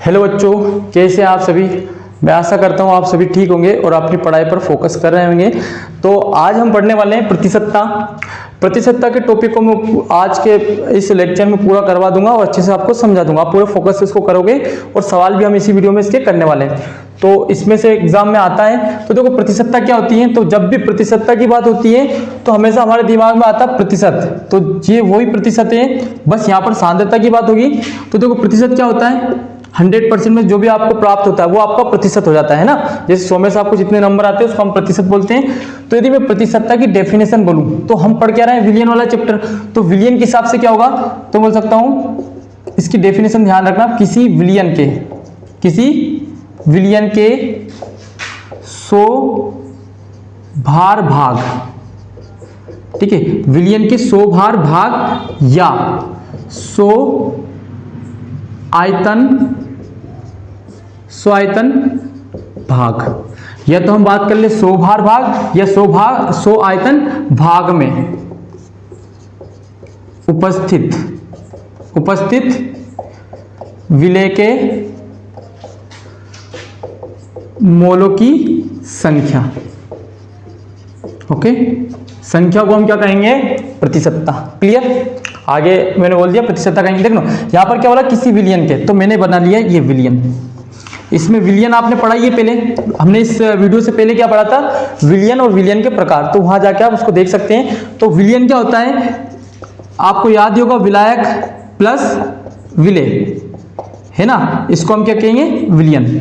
Hello बच्चों, कैसे हैं आप सभी। मैं आशा करता हूं आप सभी ठीक होंगे और अपनी पढ़ाई पर फोकस कर रहे होंगे। तो आज हम पढ़ने वाले हैं प्रतिशतता के टॉपिक को मैं आज के इस लेक्चर में पूरा करवा दूंगा और अच्छे से आपको समझा दूंगा। आप पूरे फोकस से इसको करोगे और सवाल भी हम इसी वीडियो में इसके करने वाले हैं। तो इसमें से एग्जाम में आता है। तो देखो प्रतिशतता क्या होती है। तो जब भी प्रतिशतता की बात होती है तो हमेशा हमारे दिमाग में आता है प्रतिशत। तो ये वही प्रतिशत है, बस यहाँ पर सांद्रता की बात होगी। तो देखो प्रतिशत क्या होता है, 100% में जो भी आपको प्राप्त होता है वो आपका प्रतिशत हो जाता है ना। जैसे 100 में से आपको जितने नंबर आते हैं उसको हम प्रतिशत बोलते हैं। तो यदि मैं प्रतिशतता की डेफिनेशन बोलूं तो हम पढ़ क्या रहे हैं, विलियन वाला चैप्टर। तो विलियन के हिसाब से क्या होगा, तो बोल सकता हूं इसकी डेफिनेशन ध्यान रखना, किसी विलियन के 100 भार भाग, ठीक है, विलियन के 100 भार भाग या 100 आयतन भाग, या तो हम बात कर ले 100 भार भाग या 100 आयतन भाग में उपस्थित विलेय के मोलों की संख्या। ओके, संख्या को हम क्या कहेंगे, प्रतिशतता। क्लियर। आगे मैंने बोल दिया प्रतिशतता कहेंगे। देखो यहां पर क्या बोला, किसी विलियन के, तो मैंने बना लिया ये विलियन। इसमें विलियन आपने पढ़ा ही है पहले, हमने इस वीडियो से पहले क्या पढ़ा था, विलियन और विलियन के प्रकार। तो वहां जाके आप उसको देख सकते हैं। तो विलियन क्या होता है, आपको याद ही होगा, विलायक प्लस विलेय, है ना, इसको हम क्या कहेंगे, विलियन।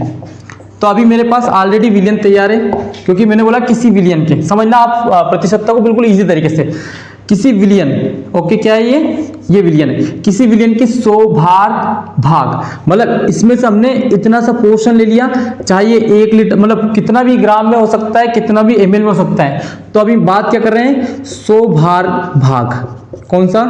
तो अभी मेरे पास ऑलरेडी विलियन तैयार है, क्योंकि मैंने बोला किसी विलियन के। समझना आप प्रतिशतता को बिल्कुल इजी तरीके से। किसी विलियन, ओके, क्या है ये विलियन है। किसी विलियन के 100 भार भाग, मतलब इसमें से हमने इतना सा पोर्शन ले लिया, चाहे ये 1 लीटर, मतलब कितना भी ग्राम में हो सकता है, कितना भी ml में हो सकता है। तो अभी बात क्या कर रहे हैं, 100 भार भाग। कौन सा,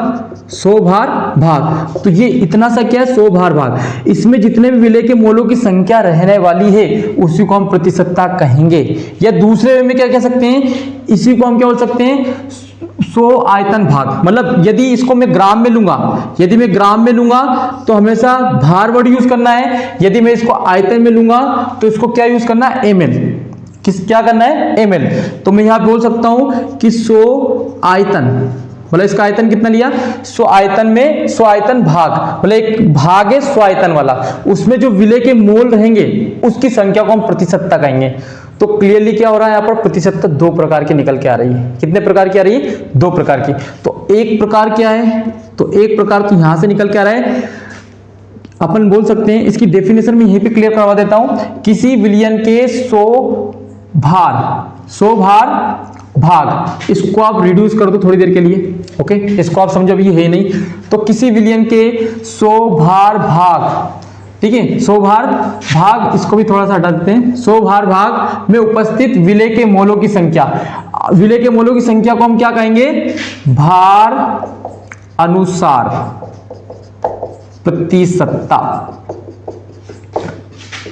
100 भार भाग। तो ये इतना सा क्या है, 100 भार भाग। इसमें जितने भी विलेय के मोलों की संख्या रहने वाली है उसी को हम प्रतिशतता कहेंगे। या दूसरे में क्या कह सकते हैं, इसी को हम क्या बोल सकते हैं, 100 आयतन भाग। मतलब यदि इसको मैं ग्राम में लूंगा, तो हमेशा भार वर्ड यूज करना है। यदि मैं इसको आयतन में लूंगा तो इसको क्या यूज करना है, ml। क्या करना है, ml। तो मैं यहां बोल सकता हूं कि 100 आयतन, मतलब इसका आयतन कितना लिया, 100 आयतन में 100 आयतन भाग, मतलब एक भाग है 100 आयतन वाला, उसमें जो विलेय के मोल रहेंगे उसकी संख्या को हम प्रतिशतता कहेंगे। तो क्लियरली क्या हो रहा है, यहाँ पर प्रतिशतता 2 प्रकार की निकल के आ रही है। कितने प्रकार की आ रही है, 2 प्रकार की। तो एक प्रकार क्या है, तो एक प्रकार तो यहां से निकल के आ रहा है, अपन बोल सकते हैं, इसकी डेफिनेशन में यहीं पे क्लियर करवा देता हूं। किसी विलियन के 100 भार भाग, इसको आप रिड्यूस कर दो थोड़ी देर के लिए। ओके, इसको आप समझो, अभी है नहीं। तो किसी विलियन के 100 भार भाग, ठीक है, 100 भार भाग, इसको भी थोड़ा सा हटा देते हैं। 100 भार भाग में उपस्थित विलेय के मोलों की संख्या। विलेय के मोलों की संख्या को हम क्या कहेंगे, भार अनुसार प्रतिशतता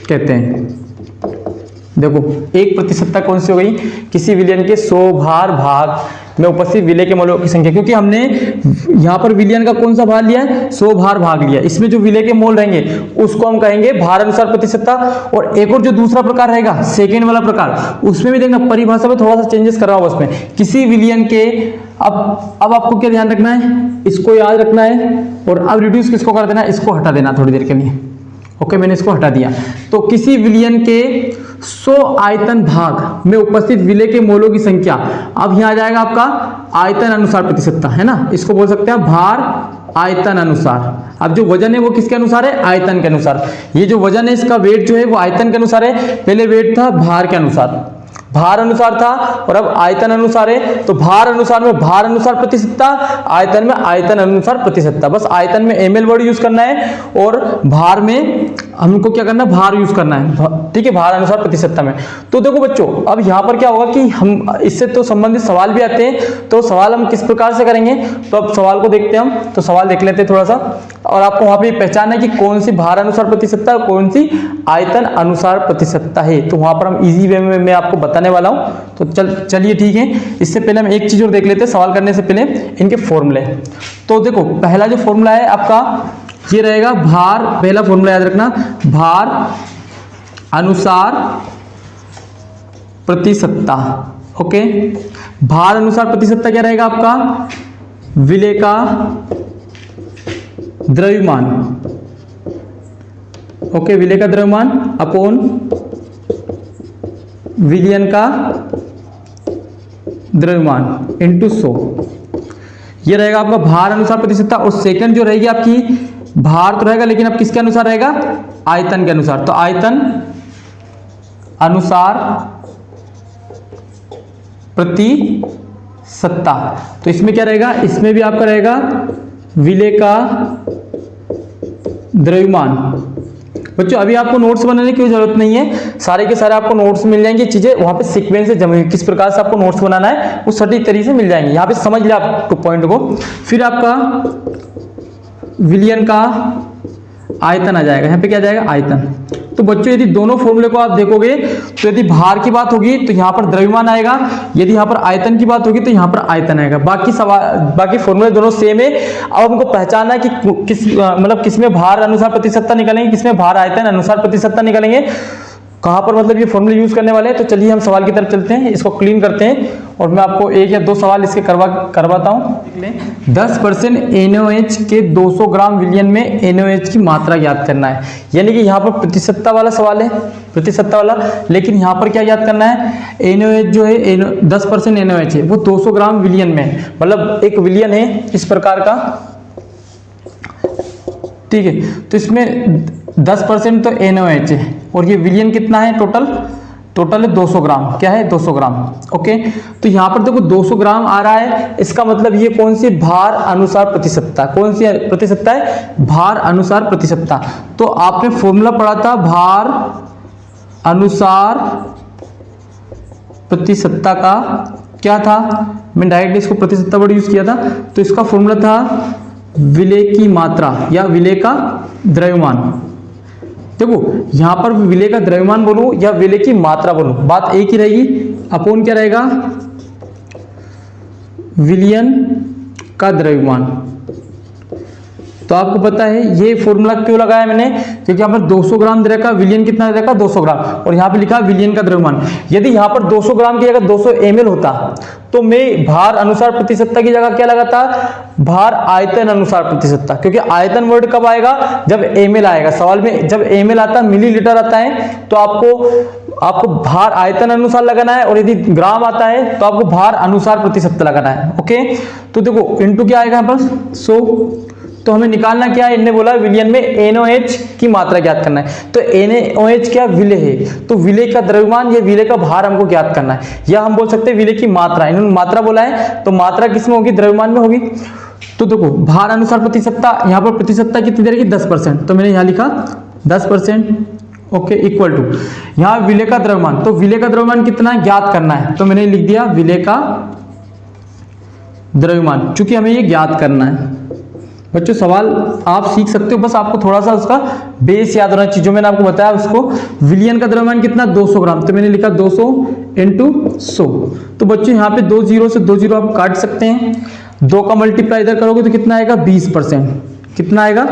कहते हैं। देखो एक प्रतिशतता कौन सी हो गई, किसी विलियन के 100 भार भाग में उपस्थित विलेय के मोलों की संख्या। क्योंकि हमने यहां पर विलियन का कौन सा भार लिया है, 100 भार भाग लिया। इसमें जो विलेय के मोल रहेंगे उसको हम कहेंगे भार अनुसार प्रतिशतता। और एक और जो दूसरा प्रकार रहेगा, सेकेंड वाला प्रकार, उसमें भी देखना परिभाषा में थोड़ा सा चेंजेस कराओ उसमें। किसी विलियन के, अब आपको क्या ध्यान रखना है, इसको याद रखना है। और अब रिड्यूस किसको कर देना, इसको हटा देना थोड़ी देर के लिए। ओके, मैंने इसको हटा दिया। तो किसी विलियन के 100 आयतन भाग में उपस्थित विलेय के मोलों की संख्या। अब यहां आ जाएगा आपका आयतन अनुसार प्रतिशतता, है ना, इसको बोल सकते हैं भार आयतन अनुसार। अब जो वजन है वो किसके अनुसार है, आयतन के अनुसार। ये जो वजन है इसका वेट जो है वो आयतन के अनुसार है। पहले वेट था भार के अनुसार, भार अनुसार था, और अब आयतन अनुसार है। तो भार अनुसार में भार अनुसार प्रतिशतता, आयतन में आयतन अनुसार प्रतिशतता। बस आयतन में ml वर्ड यूज करना है और भार में हमको क्या करना है, भार यूज करना है, ठीक है, भार अनुसार प्रतिशतता में। तो देखो बच्चों, अब यहाँ पर क्या होगा कि हम इससे तो संबंधित सवाल भी आते हैं। तो सवाल हम किस प्रकार से करेंगे, तो अब सवाल को देखते हैं हम। तो सवाल देख लेते हैं थोड़ा सा, और आपको वहां पे पहचानना है कि कौन सी भार अनुसार प्रतिशतता और कौन सी आयतन अनुसार प्रतिशतता है। तो वहां पर हम इजी वे में मैं आपको बताने वाला हूं। तो चलिए ठीक है। इससे पहले हम एक चीज और देख लेते हैं सवाल करने से पहले, इनके फॉर्मूले। तो देखो पहला जो फॉर्मूला है आपका ये रहेगा भार, पहला फॉर्मूला याद रखना, भार अनुसार प्रतिसत्ता। ओके, भार अनुसार प्रतिसत्ता क्या रहेगा आपका, विलेय का द्रव्यमान। ओके, विलेय का द्रव्यमान अपॉन विलयन का द्रव्यमान इंटू 100, ये रहेगा आपका भार अनुसार प्रतिशतता। और सेकंड जो रहेगी आपकी, भार तो रहेगा लेकिन अब किसके अनुसार रहेगा, आयतन के अनुसार। तो आयतन अनुसार प्रतिशतता, तो इसमें क्या रहेगा, इसमें भी आपका रहेगा विलेय का द्रव्यमान। बच्चों अभी आपको नोट्स बनाने की जरूरत नहीं है, सारे के सारे आपको नोट्स मिल जाएंगे, चीजें वहां पे सीक्वेंस से जमी किस प्रकार से आपको नोट्स बनाना है वो सटीक तरीके से मिल जाएंगे। यहाँ पे समझ लिया आप पॉइंट को। फिर आपका विलयन का आयतन आ जाएगा, यहाँ पे क्या आ जाएगा, आयतन। तो बच्चों यदि दोनों फॉर्मूले को आप देखोगे तो यदि भार की बात होगी तो यहाँ पर द्रव्यमान आएगा, यदि यहाँ पर आयतन की बात होगी तो यहाँ पर आयतन आएगा। बाकी फॉर्मूले दोनों सेम है। अब हमको पहचानना है कि किस मतलब किसमें भार अनुसार प्रतिशतता निकालेंगे, किसमें भार आयतन अनुसार प्रतिशतता निकालेंगे, कहाँ पर मतलब ये फॉर्मूले यूज करने वाले हैं। तो चलिए हम सवाल की तरफ चलते हैं, इसको क्लीन करते हैं और मैं आपको एक या दो सवाल इसके करवाता हूँ। 10% NaOH के 200 ग्राम विलयन में NaOH की मात्रा ज्ञात करना है। यानी कि यहाँ पर प्रतिशतता वाला सवाल है, प्रतिशतता वाला, लेकिन यहाँ पर क्या ज्ञात करना है, NaOH जो है 10% NaOH है वो 200 ग्राम विलयन में, मतलब एक विलयन है इस प्रकार का, ठीक है। तो इसमें 10% तो NaOH है और ये विलयन कितना है, टोटल है 200 ग्राम। क्या है, 200 ग्राम। ओके, तो यहाँ पर देखो 200 ग्राम आ रहा है, इसका मतलब ये कौन सी, भार अनुसार प्रतिशतता। कौन सी प्रतिशतता है, भार अनुसार प्रतिशतता। तो आपने फॉर्मूला पढ़ा था भार अनुसार प्रतिशतता का, क्या था, मैं डायरेक्ट इसको प्रतिशतता वर्ड यूज किया था। तो इसका फॉर्मूला था विलेय की मात्रा या विलेय का द्रव्यमान। देखो यहां पर विलेय का द्रव्यमान बोलूं या विलेय की मात्रा बोलूं, बात एक ही रहेगी। अपोन क्या रहेगा, विलयन का द्रव्यमान। तो आपको पता है ये फॉर्मूला क्यों लगाया मैंने, क्योंकि यहाँ पर 200 ग्राम दे रखा, विलयन कितना दे रखा, 200 ग्राम, और यहाँ पे लिखा विलयन का द्रव्यमान। यदि यहाँ पर 200 ग्राम की जगह 200 ml होता तो मैं भार अनुसार प्रतिशतता की जगह क्या लगाता, भार आयतन अनुसार प्रतिशतता, क्योंकि आयतन वर्ड कब आएगा, जब ml आएगा। सवाल में जब ml आता है, मिलीलीटर आता है, तो आपको भार आयतन अनुसार लगाना है, और यदि ग्राम आता है तो आपको भार अनुसार प्रतिशतता लगाना है। ओके, तो देखो इनटू क्या आएगा यहाँ पर 100। तो हमें निकालना क्या है, इन्होंने बोला विलयन में NaOH की मात्रा ज्ञात करना है। तो NaOH क्या, विलेय है, तो विलेय का द्रव्यमान या विलेय का भार हमको ज्ञात करना है, या हम बोल सकते हैं विलेय की मात्रा। इन्होंने मात्रा बोला है तो मात्रा किसमें होगी, द्रव्यमान में होगी। तो देखो भार अनुसार प्रतिशतता, यहाँ पर प्रतिशतता कितनी दे रही, 10%, तो मैंने यहाँ लिखा 10%। ओके, इक्वल टू यहाँ विलेय का द्रव्यमान, तो विलेय का द्रव्यमान कितना ज्ञात करना है, तो मैंने लिख दिया विलेय का द्रव्यमान, चूंकि हमें ये ज्ञात करना है। बच्चों सवाल आप सीख सकते हो, बस आपको थोड़ा सा उसका बेस याद होना चाहिए, जो मैंने आपको बताया उसको। विलयन का द्रव्यमान कितना, 200 ग्राम, तो मैंने लिखा 200 इंटू 100। तो बच्चों यहाँ पे 2 जीरो से 2 जीरो आप काट सकते हैं, 2 का मल्टीप्लाई इधर करोगे तो कितना आएगा, 20%। कितना आएगा,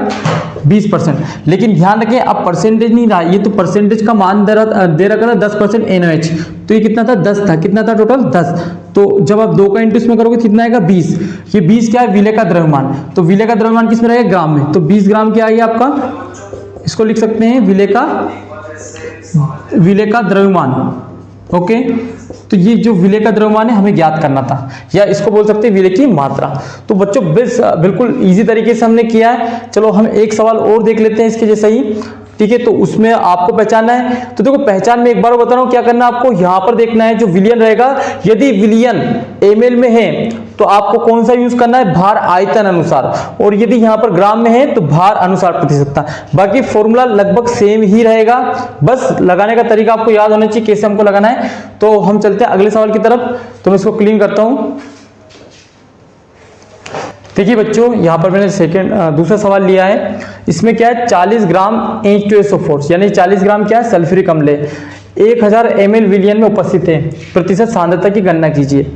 20%। लेकिन ध्यान रखें अब परसेंटेज नहीं रहा, ये तो परसेंटेज का मान दे रखा था 10% NaOH, तो ये कितना था, 10 था, कितना था टोटल 10। तो जब आप 2 का इंटू इसमें करोगे कितना आएगा, 20। ये 20 क्या है, विलेय का द्रव्यमान। तो विलेय का द्रव्यमान किस में रहेगा, ग्राम में। तो 20 ग्राम क्या आएगा आपका, इसको लिख सकते हैं विलेय का द्रव्यमान। ओके, तो ये जो विलेय का द्रव्यमान है हमें ज्ञात करना था, या इसको बोल सकते हैं विलेय की मात्रा। तो बच्चों बिल्कुल इजी तरीके से हमने किया है। चलो हम एक सवाल और देख लेते हैं इसके जैसा ही, ठीक है। तो उसमें आपको पहचानना है, तो देखो पहचान में एक बार बता रहा हूं क्या करना है आपको, यहां पर देखना है जो विलयन रहेगा, यदि विलयन ml में है तो आपको कौन सा यूज करना है, भार आयतन अनुसार, और यदि यहां पर ग्राम में है तो भार अनुसार प्रतिशतता। बाकी फॉर्मूला लगभग सेम ही रहेगा, बस लगाने का तरीका आपको याद होना चाहिए कैसे हमको लगाना है। तो हम चलते हैं अगले सवाल की तरफ, तो मैं इसको क्लीन करता हूं। देखिए बच्चों यहाँ पर मैंने दूसरा सवाल लिया है, इसमें क्या है, 40 ग्राम H2SO4 यानी 40 ग्राम क्या है, सल्फ्यूरिक अम्ल 1000 ml विलयन में उपस्थित है, प्रतिशत सांद्रता की गणना कीजिए।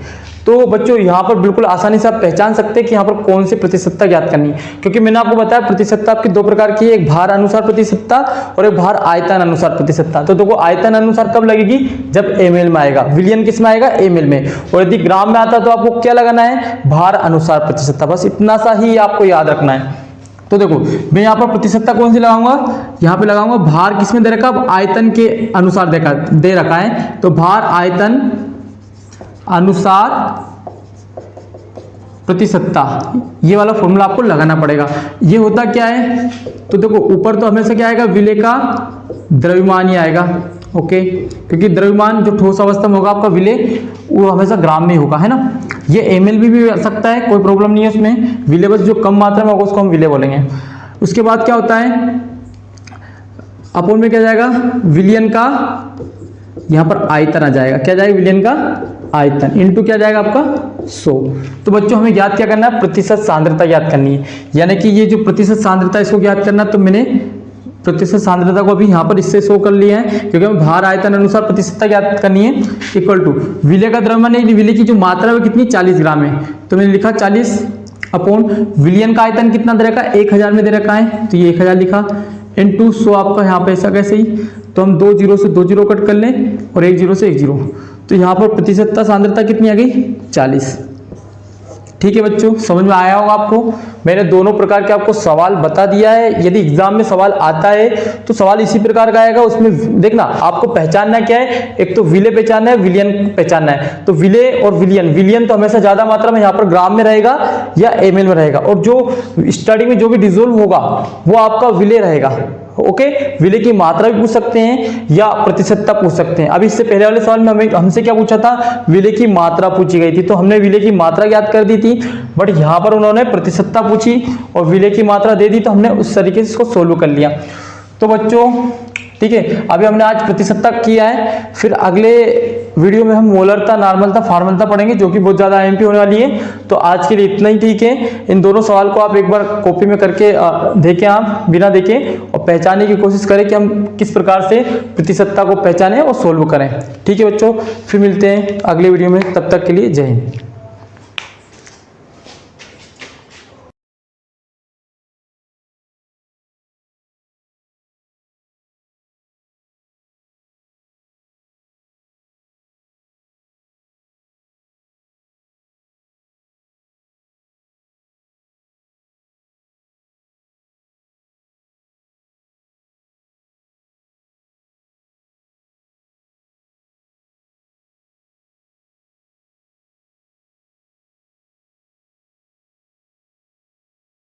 तो बच्चों यहाँ पर बिल्कुल आसानी से आप पहचान सकते हैं कि यहाँ पर कौन सी प्रतिशतता ज्ञात करनी है, क्योंकि मैंने आपको बताया प्रतिशतता आपकी दो प्रकार की है, एक भार अनुसार प्रतिशतता और एक भार आयतन अनुसार प्रतिशतता। तो देखो आयतन अनुसार कब लगेगी, जब एमएल में आएगा, विलियन किस में आएगा, एमएल में, और यदि ग्राम में आता तो आपको क्या लगाना है, भार अनुसार प्रतिशतता। बस इतना सा ही आपको याद रखना है। तो देखो मैं यहाँ पर प्रतिशतता कौन सी लगाऊंगा, यहाँ पे लगाऊंगा भार किसमें दे रखा, अब आयतन के अनुसार दे रखा है, तो भार आयतन अनुसार प्रतिशतता, ये वाला फॉर्मूला आपको लगाना पड़ेगा। ये होता क्या है, तो देखो ऊपर तो हमेशा क्या आएगा, विलेय का द्रव्यमान ही आएगा, ओके, क्योंकि द्रव्यमान जो ठोस अवस्था में होगा आपका विलेय वो हमेशा ग्राम में होगा, है ना। ये एमएल भी आ सकता है, कोई प्रॉब्लम नहीं है उसमें, विलेय बस जो कम मात्रा में होगा उसको हम विलेय बोलेंगे। उसके बाद क्या होता है, अपोन में क्या जाएगा, विलियन का यहाँ पर आयतन आ जाएगा, क्या जाएगा, विलियन का आयतन इनटू क्या जाएगा आपका 100। तो बच्चों हमें याद क्या करना है, प्रतिशत सांद्रता याद करनी है, यानी कि ये जो प्रतिशत सांद्रता इसको याद करना, तो मैंने प्रतिशत सांद्रता को अभी यहाँ पर इससे शो कर लिया है, क्योंकि हमें भार आयतन अनुसार प्रतिशतता ज्ञात करनी है, इक्वल टू विलेय का द्रव्यमान, विलेय की जो मात्रा है कितनी 40 ग्राम है, तो मैंने लिखा 40 अपॉन विलियन का आयतन कितना दे रखा है, 1000 में दे रखा है, तो ये 1000 लिखा इनटू 100 आपका यहाँ पे ऐसा कैसे ही, तो हम 2 0 से 2 0 कट कर लें और 1 0 से 1 0, तो यहाँ पर प्रतिशतता सांद्रता कितनी आ गई, 40। ठीक है बच्चों, समझ में आया होगा आपको। मैंने दोनों प्रकार के आपको सवाल बता दिया है, यदि एग्जाम में सवाल आता है तो सवाल इसी प्रकार का आएगा। उसमें देखना आपको पहचानना क्या है, एक तो विलेय पहचानना है, विलियन पहचानना है। तो विलेय और विलियन, विलियन तो हमेशा ज्यादा मात्रा में यहाँ पर ग्राम में रहेगा या एमएल में रहेगा, और जो स्टडी में जो भी डिसोल्व होगा वो आपका विलेय रहेगा, ओके। विलेय की मात्रा भी पूछ सकते हैं या प्रतिशतता पूछ सकते हैं। अभी इससे पहले वाले सवाल में हमसे क्या पूछा था, विलेय की मात्रा पूछी गई थी, तो हमने विलेय की मात्रा याद कर दी थी, बट यहाँ पर उन्होंने प्रतिशतता पूछी और विलेय की मात्रा दे दी, तो हमने उस तरीके से इसको सोल्व कर लिया। तो बच्चों ठीक है, अभी हमने आज प्रतिशतता किया है, फिर अगले वीडियो में हम मोलरता, नॉर्मलता, फॉर्मलता पढ़ेंगे, जो कि बहुत ज्यादा आईएमपी होने वाली है। तो आज के लिए इतना ही ठीक है। इन दोनों सवाल को आप एक बार कॉपी में करके देखें, आप बिना देखे, और पहचानने की कोशिश करें कि हम किस प्रकार से प्रतिशतता को पहचानें और सोल्व करें। ठीक है बच्चों, फिर मिलते हैं अगले वीडियो में, तब तक के लिए जय हिंद।